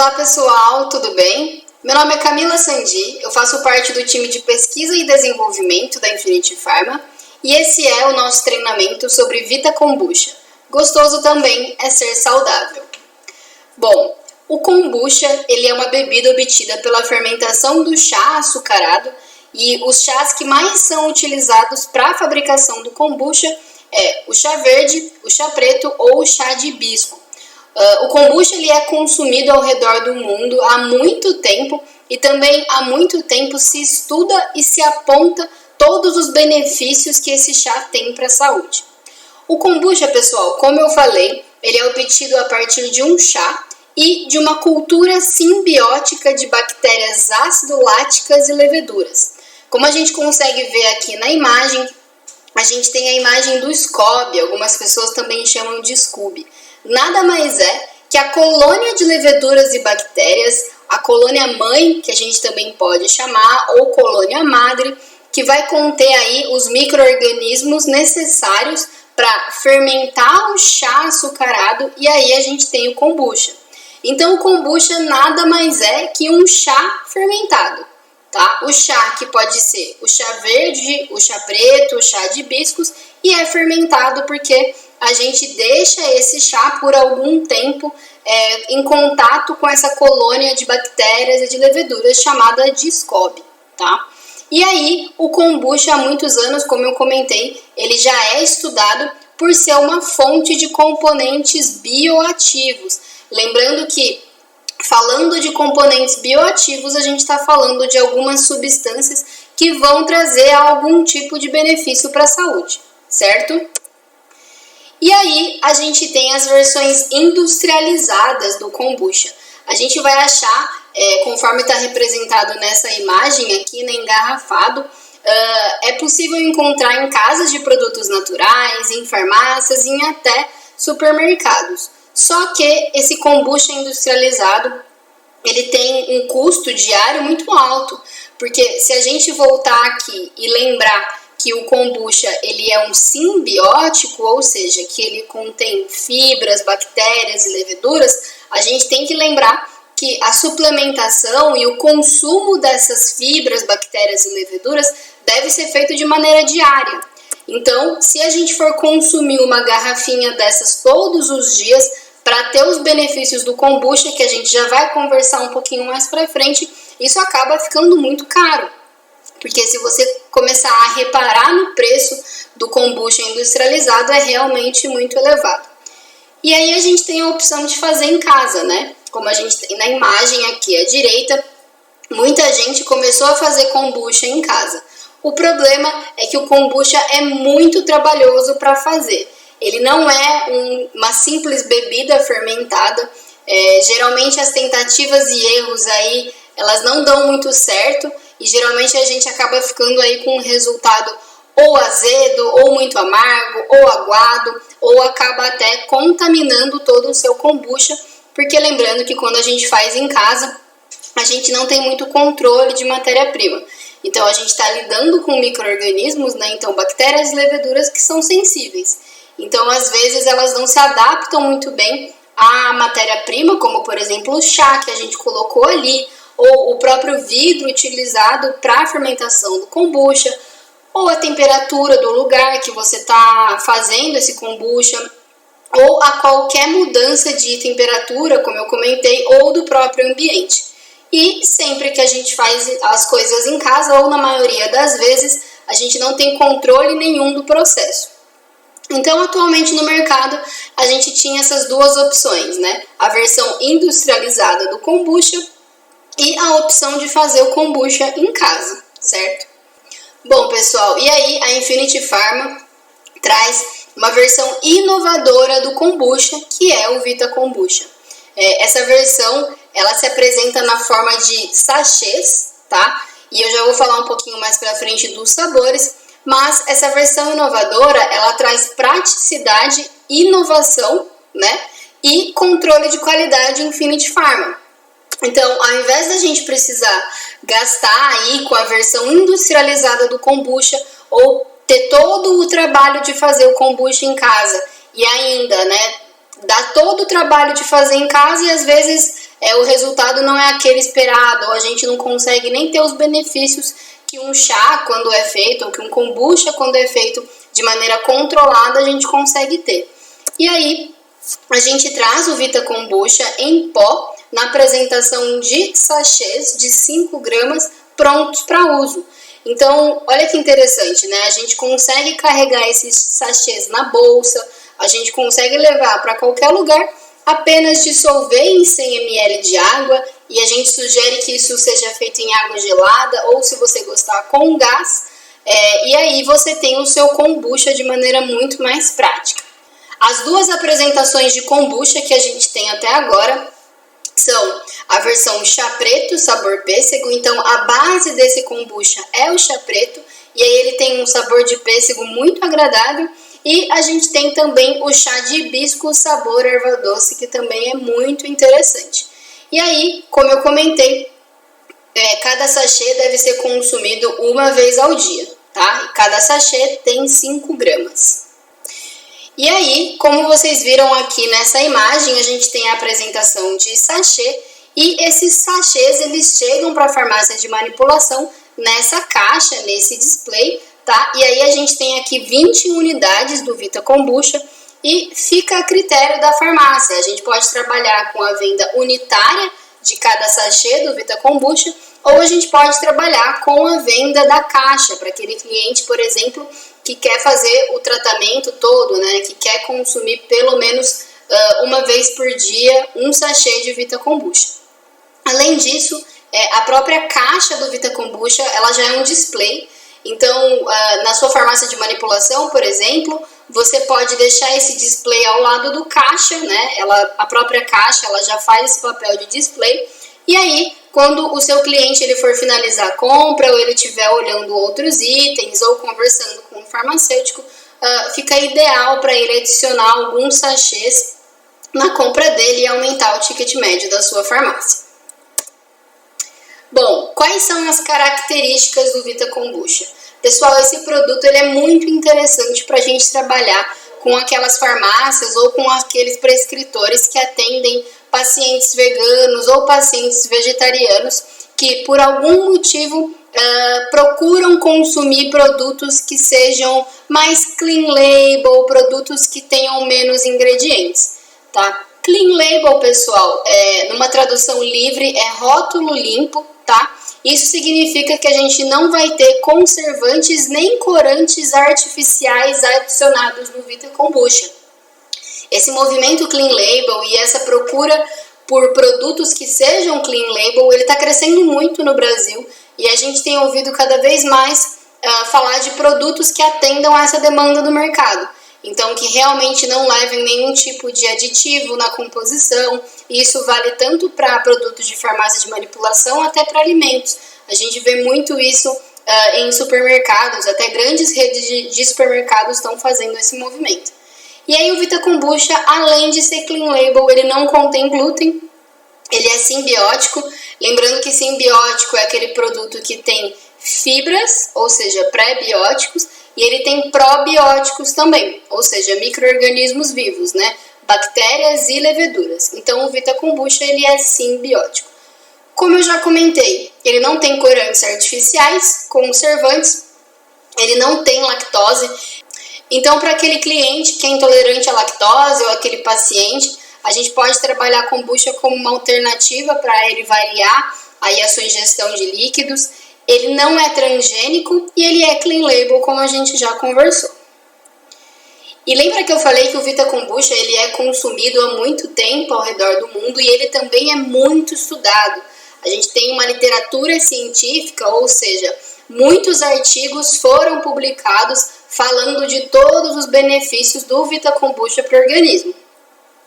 Olá pessoal, tudo bem? Meu nome é Camila Sandi, eu faço parte do time de pesquisa e desenvolvimento da Infinity Pharma e esse é o nosso treinamento sobre Vita Kombucha. Gostoso também é ser saudável. Bom, o kombucha ele é uma bebida obtida pela fermentação do chá açucarado e os chás que mais são utilizados para a fabricação do kombucha é o chá verde, o chá preto ou o chá de hibisco. O kombucha ele é consumido ao redor do mundo há muito tempo e também há muito tempo se estuda e se aponta todos os benefícios que esse chá tem para a saúde. O kombucha, pessoal, como eu falei, ele é obtido a partir de um chá e de uma cultura simbiótica de bactérias ácido-láticas e leveduras. Como a gente consegue ver aqui na imagem, a gente tem a imagem do SCOBY, algumas pessoas também chamam de SCOBY. Nada mais é que a colônia de leveduras e bactérias, a colônia mãe, que a gente também pode chamar, ou colônia madre, que vai conter aí os micro-organismos necessários para fermentar o chá açucarado e aí a gente tem o kombucha. Então o kombucha nada mais é que um chá fermentado, tá? O chá que pode ser o chá verde, o chá preto, o chá de hibiscos e é fermentado porque a gente deixa esse chá por algum tempo em contato com essa colônia de bactérias e de leveduras chamada de SCOBY, tá? E aí, o kombucha há muitos anos, como eu comentei, ele já é estudado por ser uma fonte de componentes bioativos. Lembrando que, falando de componentes bioativos, a gente está falando de algumas substâncias que vão trazer algum tipo de benefício para a saúde, certo? E aí, a gente tem as versões industrializadas do kombucha. A gente vai achar, conforme está representado nessa imagem aqui, né, engarrafado, é possível encontrar em casas de produtos naturais, em farmácias e em até supermercados. Só que esse kombucha industrializado, ele tem um custo diário muito alto, porque se a gente voltar aqui e lembrar que o kombucha ele é um simbiótico, ou seja, que ele contém fibras, bactérias e leveduras, a gente tem que lembrar que a suplementação e o consumo dessas fibras, bactérias e leveduras deve ser feito de maneira diária. Então, se a gente for consumir uma garrafinha dessas todos os dias, para ter os benefícios do kombucha, que a gente já vai conversar um pouquinho mais para frente, isso acaba ficando muito caro. Porque se você começar a reparar no preço do kombucha industrializado, é realmente muito elevado. E aí a gente tem a opção de fazer em casa, né? Como a gente tem na imagem aqui à direita, muita gente começou a fazer kombucha em casa. O problema é que o kombucha é muito trabalhoso para fazer. Ele não é uma simples bebida fermentada. Geralmente as tentativas e erros aí, elas não dão muito certo. E geralmente a gente acaba ficando aí com um resultado ou azedo, ou muito amargo, ou aguado, ou acaba até contaminando todo o seu kombucha, porque lembrando que quando a gente faz em casa, a gente não tem muito controle de matéria-prima. Então a gente está lidando com micro-organismos, né? Então bactérias e leveduras que são sensíveis. Então às vezes elas não se adaptam muito bem à matéria-prima, como por exemplo o chá que a gente colocou ali, ou o próprio vidro utilizado para a fermentação do kombucha, ou a temperatura do lugar que você está fazendo esse kombucha, ou a qualquer mudança de temperatura, como eu comentei, ou do próprio ambiente. E sempre que a gente faz as coisas em casa, ou na maioria das vezes, a gente não tem controle nenhum do processo. Então, atualmente no mercado, a gente tinha essas duas opções, né? A versão industrializada do kombucha e a opção de fazer o kombucha em casa, certo? Bom, pessoal, e aí a Infinity Pharma traz uma versão inovadora do kombucha, que é o Vita Kombucha. Essa versão, ela se apresenta na forma de sachês, tá? E eu já vou falar um pouquinho mais pra frente dos sabores, mas essa versão inovadora, ela traz praticidade, inovação, né? E controle de qualidade Infinity Pharma. Então, ao invés da gente precisar gastar aí com a versão industrializada do kombucha ou ter todo o trabalho de fazer o kombucha em casa e ainda, né, dar todo o trabalho de fazer em casa e às vezes o resultado não é aquele esperado, ou a gente não consegue nem ter os benefícios que um chá, quando é feito, ou que um kombucha, quando é feito de maneira controlada, a gente consegue ter. E aí, a gente traz o Vita Kombucha em pó, na apresentação de sachês de 5 gramas prontos para uso. Então, olha que interessante, né? A gente consegue carregar esses sachês na bolsa, a gente consegue levar para qualquer lugar, apenas dissolver em 100 ml de água, e a gente sugere que isso seja feito em água gelada, ou se você gostar, com gás, e aí você tem o seu kombucha de maneira muito mais prática. As 2 apresentações de kombucha que a gente tem até agora são a versão chá preto, sabor pêssego. Então a base desse kombucha é o chá preto, e aí ele tem um sabor de pêssego muito agradável. E a gente tem também o chá de hibisco, sabor erva doce, que também é muito interessante. E aí, como eu comentei, cada sachê deve ser consumido uma vez ao dia, tá? E cada sachê tem 5 gramas. E aí, como vocês viram aqui nessa imagem, a gente tem a apresentação de sachê, e esses sachês eles chegam para a farmácia de manipulação nessa caixa, nesse display, tá? E aí a gente tem aqui 20 unidades do Vita Kombucha e fica a critério da farmácia. A gente pode trabalhar com a venda unitária de cada sachê do Vita Kombucha, ou a gente pode trabalhar com a venda da caixa, para aquele cliente, por exemplo, que quer fazer o tratamento todo, né? Que quer consumir pelo menos uma vez por dia um sachê de Vita Kombucha. Além disso, a própria caixa do Vita Kombucha, ela já é um display. Então, na sua farmácia de manipulação, por exemplo, você pode deixar esse display ao lado do caixa, né? A própria caixa, ela já faz esse papel de display. E aí, quando o seu cliente ele for finalizar a compra, ou ele estiver olhando outros itens, ou conversando com o farmacêutico, fica ideal para ele adicionar alguns sachês na compra dele e aumentar o ticket médio da sua farmácia. Bom, quais são as características do Vita Kombucha? Pessoal, esse produto ele é muito interessante para a gente trabalhar com aquelas farmácias ou com aqueles prescritores que atendem pacientes veganos ou pacientes vegetarianos que por algum motivo procuram consumir produtos que sejam mais clean label, produtos que tenham menos ingredientes, tá? Clean label, pessoal, numa tradução livre, é rótulo limpo, tá? Isso significa que a gente não vai ter conservantes nem corantes artificiais adicionados no Vita Kombucha. Esse movimento Clean Label e essa procura por produtos que sejam Clean Label, ele está crescendo muito no Brasil, e a gente tem ouvido cada vez mais falar de produtos que atendam a essa demanda do mercado. Então, que realmente não levem nenhum tipo de aditivo na composição. E isso vale tanto para produtos de farmácia de manipulação até para alimentos. A gente vê muito isso em supermercados, até grandes redes de supermercados estão fazendo esse movimento. E aí o Vita Kombucha, além de ser clean label, ele não contém glúten, ele é simbiótico. Lembrando que simbiótico é aquele produto que tem fibras, ou seja, pré-bióticos, e ele tem probióticos também, ou seja, micro-organismos vivos, né? Bactérias e leveduras. Então o Vita Kombucha ele é simbiótico. Como eu já comentei, ele não tem corantes artificiais, conservantes, ele não tem lactose. Então, para aquele cliente que é intolerante à lactose ou aquele paciente, a gente pode trabalhar a kombucha como uma alternativa para ele variar aí a sua ingestão de líquidos. Ele não é transgênico e ele é clean label, como a gente já conversou. E lembra que eu falei que o Vita Kombucha ele é consumido há muito tempo ao redor do mundo e ele também é muito estudado. A gente tem uma literatura científica, ou seja, muitos artigos foram publicados falando de todos os benefícios do Vita Kombucha para o organismo.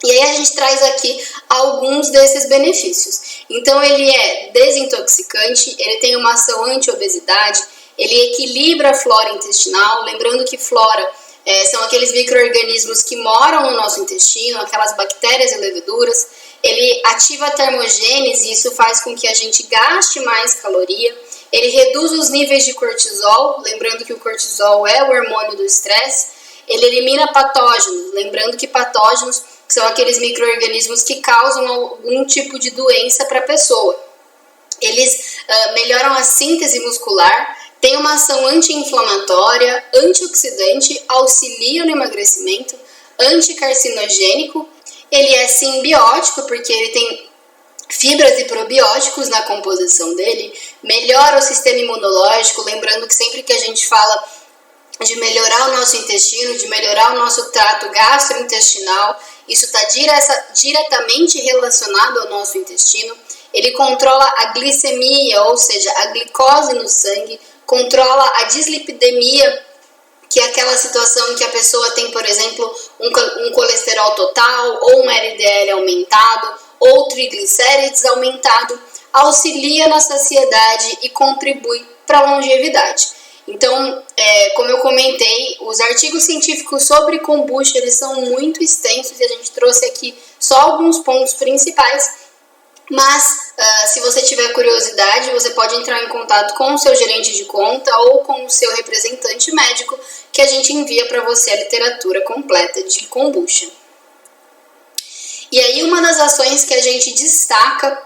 E aí a gente traz aqui alguns desses benefícios. Então ele é desintoxicante, ele tem uma ação anti-obesidade, ele equilibra a flora intestinal, lembrando que flora são aqueles micro-organismos que moram no nosso intestino, aquelas bactérias e leveduras. Ele ativa a termogênese, isso faz com que a gente gaste mais caloria. Ele reduz os níveis de cortisol, lembrando que o cortisol é o hormônio do estresse. Ele elimina patógenos, lembrando que patógenos que são aqueles micro-organismos que causam algum tipo de doença para a pessoa. Eles melhoram a síntese muscular, têm uma ação anti-inflamatória, antioxidante, auxilia no emagrecimento, anticarcinogênico. Ele é simbiótico porque ele tem fibras e probióticos na composição dele, melhora o sistema imunológico, lembrando que sempre que a gente fala de melhorar o nosso intestino, de melhorar o nosso trato gastrointestinal, isso está diretamente relacionado ao nosso intestino. Ele controla a glicemia, ou seja, a glicose no sangue, controla a dislipidemia, que é aquela situação em que a pessoa tem, por exemplo, um colesterol total, ou um LDL aumentado, ou triglicérides aumentado, auxilia na saciedade e contribui para a longevidade. Então, como eu comentei, os artigos científicos sobre kombucha, eles são muito extensos e a gente trouxe aqui só alguns pontos principais. Mas, se você tiver curiosidade, você pode entrar em contato com o seu gerente de conta ou com o seu representante médico, que a gente envia para você a literatura completa de kombucha. E aí, uma das ações que a gente destaca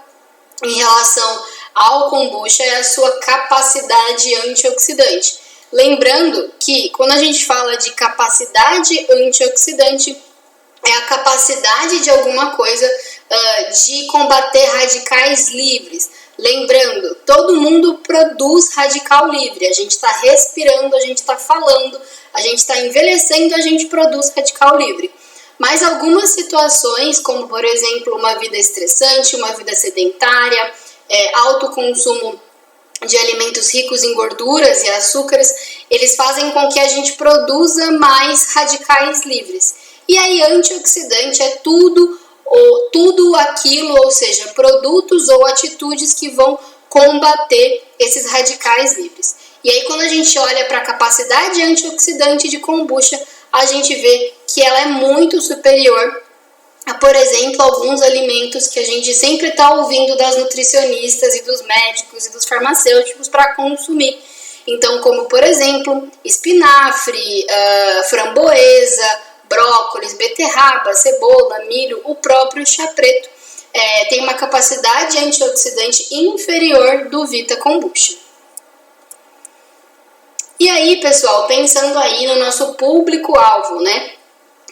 em relação ao kombucha é a sua capacidade antioxidante. Lembrando que, quando a gente fala de capacidade antioxidante, é a capacidade de alguma coisa de combater radicais livres. Lembrando, todo mundo produz radical livre. A gente está respirando, a gente está falando, a gente está envelhecendo, a gente produz radical livre. Mas algumas situações, como por exemplo uma vida estressante, uma vida sedentária, alto consumo de alimentos ricos em gorduras e açúcares, eles fazem com que a gente produza mais radicais livres. E aí, antioxidante é tudo aquilo, ou seja, produtos ou atitudes que vão combater esses radicais livres. E aí, quando a gente olha para a capacidade antioxidante de kombucha, a gente vê que ela é muito superior a, por exemplo, alguns alimentos que a gente sempre está ouvindo das nutricionistas e dos médicos e dos farmacêuticos para consumir. Então, como por exemplo, espinafre, framboesa, brócolis, beterraba, cebola, milho, o próprio chá preto tem uma capacidade antioxidante inferior do Vita Kombucha. E aí, pessoal, pensando aí no nosso público-alvo, né?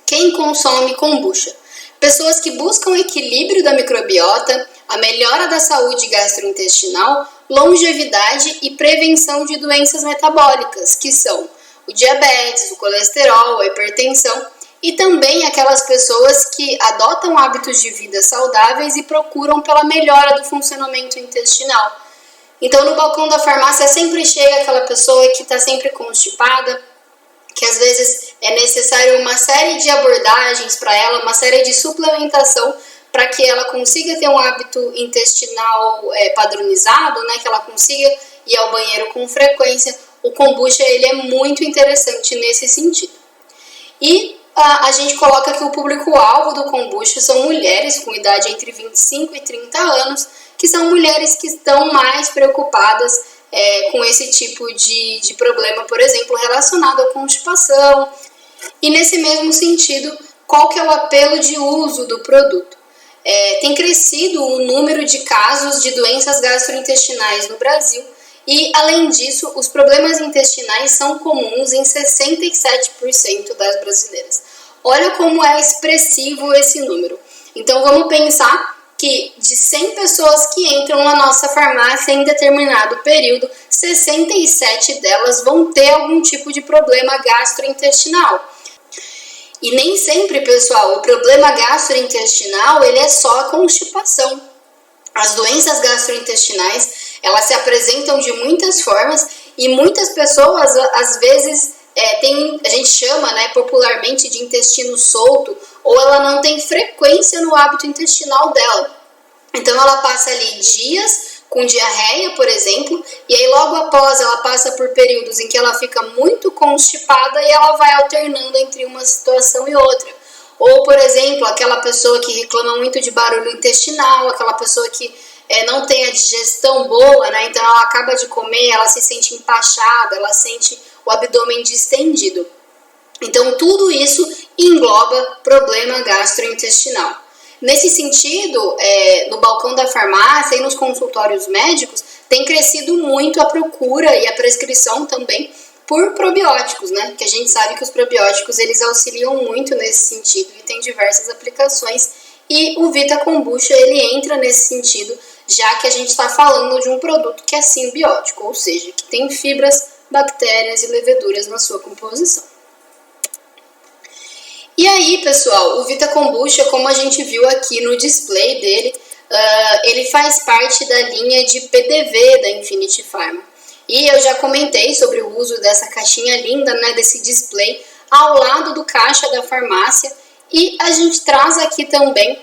Quem consome kombucha? Pessoas que buscam o equilíbrio da microbiota, a melhora da saúde gastrointestinal, longevidade e prevenção de doenças metabólicas, que são o diabetes, o colesterol, a hipertensão, e também aquelas pessoas que adotam hábitos de vida saudáveis e procuram pela melhora do funcionamento intestinal. Então, no balcão da farmácia sempre chega aquela pessoa que está sempre constipada, que às vezes é necessário uma série de abordagens para ela, uma série de suplementação para que ela consiga ter um hábito intestinal padronizado, né, que ela consiga ir ao banheiro com frequência. O kombucha ele é muito interessante nesse sentido. E a gente coloca que o público-alvo do kombucha são mulheres com idade entre 25 e 30 anos, que são mulheres que estão mais preocupadas com esse tipo de problema, por exemplo, relacionado à constipação. E nesse mesmo sentido, qual que é o apelo de uso do produto? Tem crescido o número de casos de doenças gastrointestinais no Brasil e, além disso, os problemas intestinais são comuns em 67% das brasileiras. Olha como é expressivo esse número. Então, vamos pensar que de 100 pessoas que entram na nossa farmácia em determinado período, 67 delas vão ter algum tipo de problema gastrointestinal. E nem sempre, pessoal, o problema gastrointestinal ele é só a constipação. As doenças gastrointestinais, elas se apresentam de muitas formas e muitas pessoas, às vezes, a gente chama, né, popularmente de intestino solto, ou ela não tem frequência no hábito intestinal dela. Então, ela passa ali dias com diarreia, por exemplo, e aí logo após ela passa por períodos em que ela fica muito constipada e ela vai alternando entre uma situação e outra. Ou, por exemplo, aquela pessoa que reclama muito de barulho intestinal, aquela pessoa que não tem a digestão boa, né? Então ela acaba de comer, ela se sente empachada, ela sente o abdômen distendido. Então tudo isso e engloba problema gastrointestinal. Nesse sentido, no balcão da farmácia e nos consultórios médicos, tem crescido muito a procura e a prescrição também por probióticos, né? Que a gente sabe que os probióticos eles auxiliam muito nesse sentido e tem diversas aplicações. E o Vita Kombucha ele entra nesse sentido, já que a gente está falando de um produto que é simbiótico, ou seja, que tem fibras, bactérias e leveduras na sua composição. E aí, pessoal, o Vita Kombucha, como a gente viu aqui no display dele, ele faz parte da linha de PDV da Infinity Pharma. E eu já comentei sobre o uso dessa caixinha linda, né, desse display, ao lado do caixa da farmácia. E a gente traz aqui também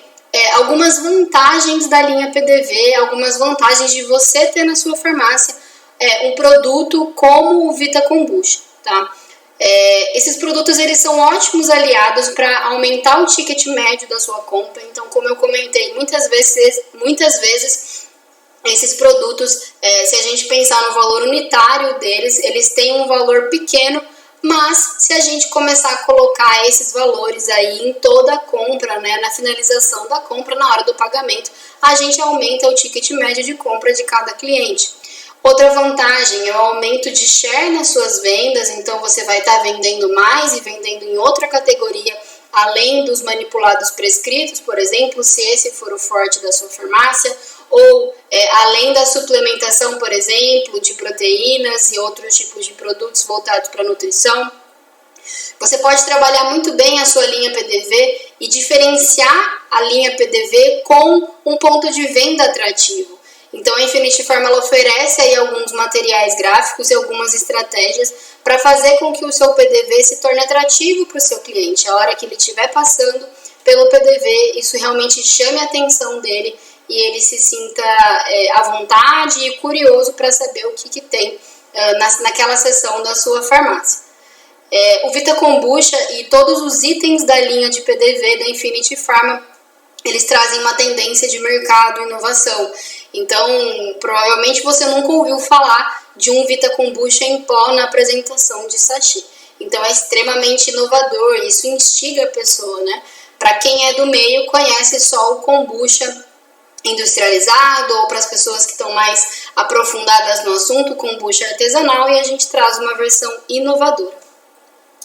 algumas vantagens da linha PDV, algumas vantagens de você ter na sua farmácia um produto como o Vita Kombucha, tá? Esses produtos eles são ótimos aliados para aumentar o ticket médio da sua compra. Então, como eu comentei, muitas vezes esses produtos, se a gente pensar no valor unitário deles, eles têm um valor pequeno, mas se a gente começar a colocar esses valores aí em toda a compra, né, na finalização da compra, na hora do pagamento, a gente aumenta o ticket médio de compra de cada cliente. Outra vantagem é o aumento de share nas suas vendas, então você vai estar vendendo mais e vendendo em outra categoria, além dos manipulados prescritos, por exemplo, se esse for o forte da sua farmácia, ou além da suplementação, por exemplo, de proteínas e outros tipos de produtos voltados para a nutrição. Você pode trabalhar muito bem a sua linha PDV e diferenciar a linha PDV com um ponto de venda atrativo. Então, a Infinity Pharma ela oferece aí alguns materiais gráficos e algumas estratégias para fazer com que o seu PDV se torne atrativo para o seu cliente. A hora que ele estiver passando pelo PDV, isso realmente chame a atenção dele e ele se sinta à vontade e curioso para saber o que tem naquela seção da sua farmácia. O Vita Kombucha e todos os itens da linha de PDV da Infinity Pharma, eles trazem uma tendência de mercado e inovação. Então, provavelmente você nunca ouviu falar de um Vita Kombucha em pó na apresentação de sachê. Então, é extremamente inovador, isso instiga a pessoa, né? Para quem é do meio, conhece só o kombucha industrializado, ou para as pessoas que estão mais aprofundadas no assunto, kombucha artesanal, e a gente traz uma versão inovadora.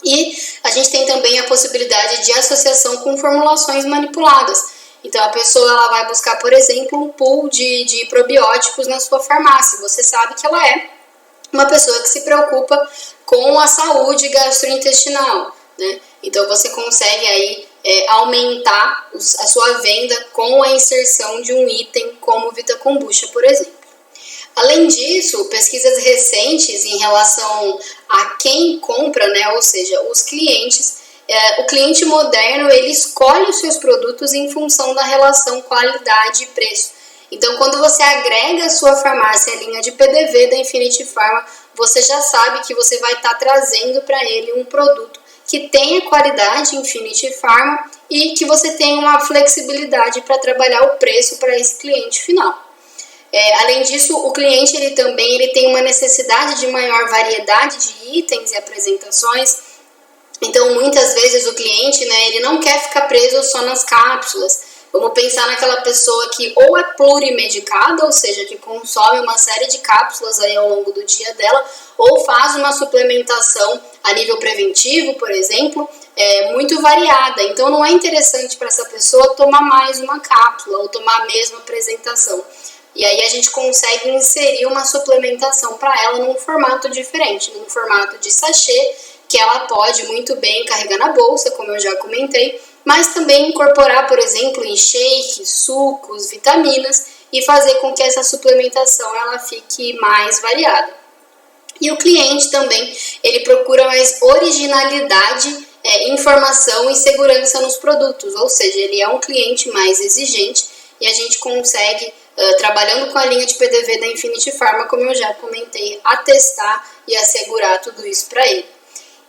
E a gente tem também a possibilidade de associação com formulações manipuladas. Então, a pessoa ela vai buscar, por exemplo, um pool de probióticos na sua farmácia. Você sabe que ela é uma pessoa que se preocupa com a saúde gastrointestinal, né? Então, você consegue aí aumentar a sua venda com a inserção de um item como o Vita Kombucha, por exemplo. Além disso, pesquisas recentes em relação a quem compra, né, ou seja, os clientes, o cliente moderno ele escolhe os seus produtos em função da relação qualidade e preço. Então, quando você agrega a sua farmácia à linha de PDV da Infinity Pharma, você já sabe que você vai estar trazendo para ele um produto que tenha qualidade Infinity Pharma e que você tenha uma flexibilidade para trabalhar o preço para esse cliente final. Além disso, o cliente ele tem uma necessidade de maior variedade de itens e apresentações. Então, muitas vezes o cliente, né, ele não quer ficar preso só nas cápsulas. Vamos pensar naquela pessoa que ou é plurimedicada, ou seja, que consome uma série de cápsulas aí ao longo do dia dela, ou faz uma suplementação a nível preventivo, por exemplo, muito variada. Então, não é interessante para essa pessoa tomar mais uma cápsula ou tomar a mesma apresentação. E aí a gente consegue inserir uma suplementação para ela num formato diferente, num formato de sachê, que ela pode muito bem carregar na bolsa, como eu já comentei, mas também incorporar, por exemplo, em shakes, sucos, vitaminas e fazer com que essa suplementação ela fique mais variada. E o cliente também, ele procura mais originalidade, informação e segurança nos produtos, ou seja, ele é um cliente mais exigente e a gente consegue, trabalhando com a linha de PDV da Infinity Pharma, como eu já comentei, atestar e assegurar tudo isso para ele.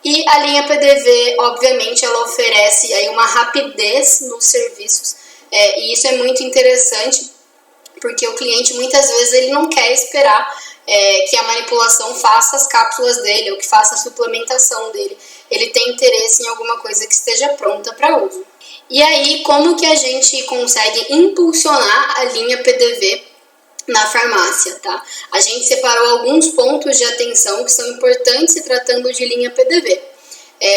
E a linha PDV, obviamente, ela oferece aí uma rapidez nos serviços, e isso é muito interessante, porque o cliente muitas vezes ele não quer esperar que a manipulação faça as cápsulas dele ou que faça a suplementação dele. ele tem interesse em alguma coisa que esteja pronta para uso. E aí, como que a gente consegue impulsionar a linha PDV na farmácia, tá? A gente separou alguns pontos de atenção que são importantes se tratando de linha PDV.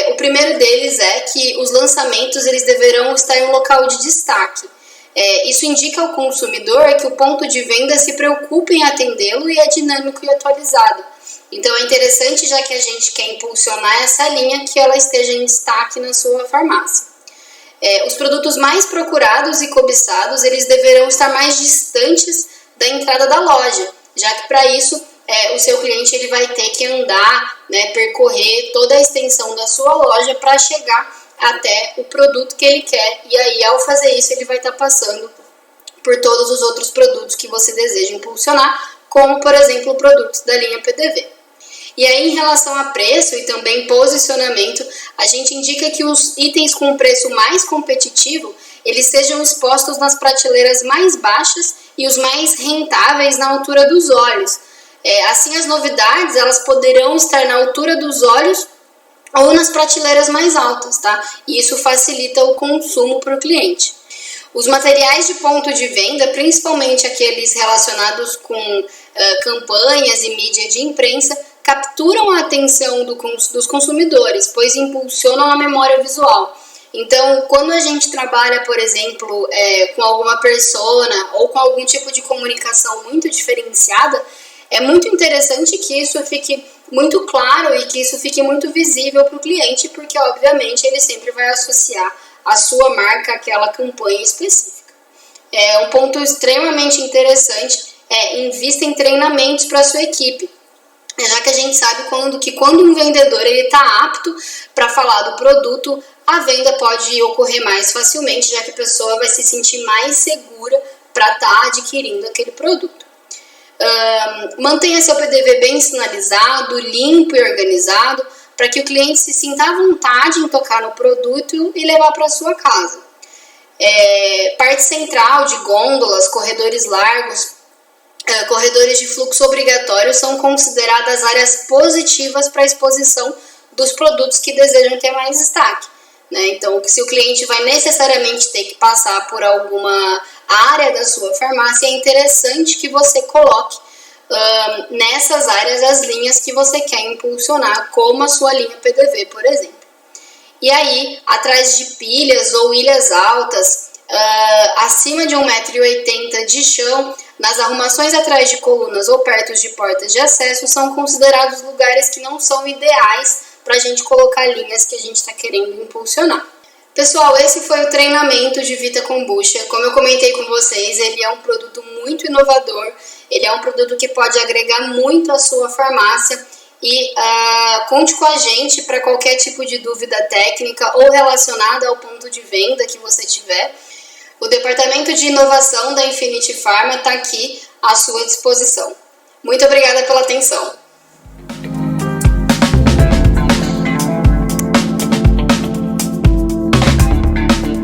O primeiro deles é que os lançamentos eles deverão estar em um local de destaque. Isso indica ao consumidor que o ponto de venda se preocupa em atendê-lo e é dinâmico e atualizado. Então é interessante, já que a gente quer impulsionar essa linha, que ela esteja em destaque na sua farmácia. Os produtos mais procurados e cobiçados eles deverão estar mais distantes da entrada da loja, já que para isso o seu cliente ele vai ter que andar, percorrer toda a extensão da sua loja para chegar até o produto que ele quer, e aí ao fazer isso ele vai estar passando por todos os outros produtos que você deseja impulsionar, como por exemplo produtos da linha PDV. E aí em relação a preço e também posicionamento, a gente indica que os itens com preço mais competitivo, eles sejam expostos nas prateleiras mais baixas e os mais rentáveis na altura dos olhos. Assim as novidades elas poderão estar na altura dos olhos ou nas prateleiras mais altas, tá? E isso facilita o consumo para o cliente. Os materiais de ponto de venda, principalmente aqueles relacionados com campanhas e mídia de imprensa, capturam a atenção dos consumidores, pois impulsionam a memória visual. Então, quando a gente trabalha, por exemplo, com alguma persona ou com algum tipo de comunicação muito diferenciada, é muito interessante que isso fique muito claro e que isso fique muito visível para o cliente, porque, obviamente, ele sempre vai associar a sua marca àquela campanha específica. Um ponto extremamente interessante invista em treinamentos para a sua equipe, já que a gente sabe que quando um vendedor está apto para falar do produto, a venda pode ocorrer mais facilmente, já que a pessoa vai se sentir mais segura para estar adquirindo aquele produto. Mantenha seu PDV bem sinalizado, limpo e organizado, para que o cliente se sinta à vontade em tocar no produto e levar para sua casa. Parte central de gôndolas, corredores largos, corredores de fluxo obrigatório são consideradas áreas positivas para a exposição dos produtos que desejam ter mais destaque. Então, se o cliente vai necessariamente ter que passar por alguma área da sua farmácia, é interessante que você coloque nessas áreas as linhas que você quer impulsionar, como a sua linha PDV, por exemplo. E aí, atrás de pilhas ou ilhas altas, acima de 1,80 m de chão, nas arrumações atrás de colunas ou perto de portas de acesso, são considerados lugares que não são ideais para a gente colocar linhas que a gente está querendo impulsionar. Pessoal, esse foi o treinamento de Vita Kombucha. Como eu comentei com vocês, ele é um produto muito inovador, ele é um produto que pode agregar muito à sua farmácia e conte com a gente para qualquer tipo de dúvida técnica ou relacionada ao ponto de venda que você tiver. O Departamento de Inovação da Infinity Pharma está aqui à sua disposição. Muito obrigada pela atenção.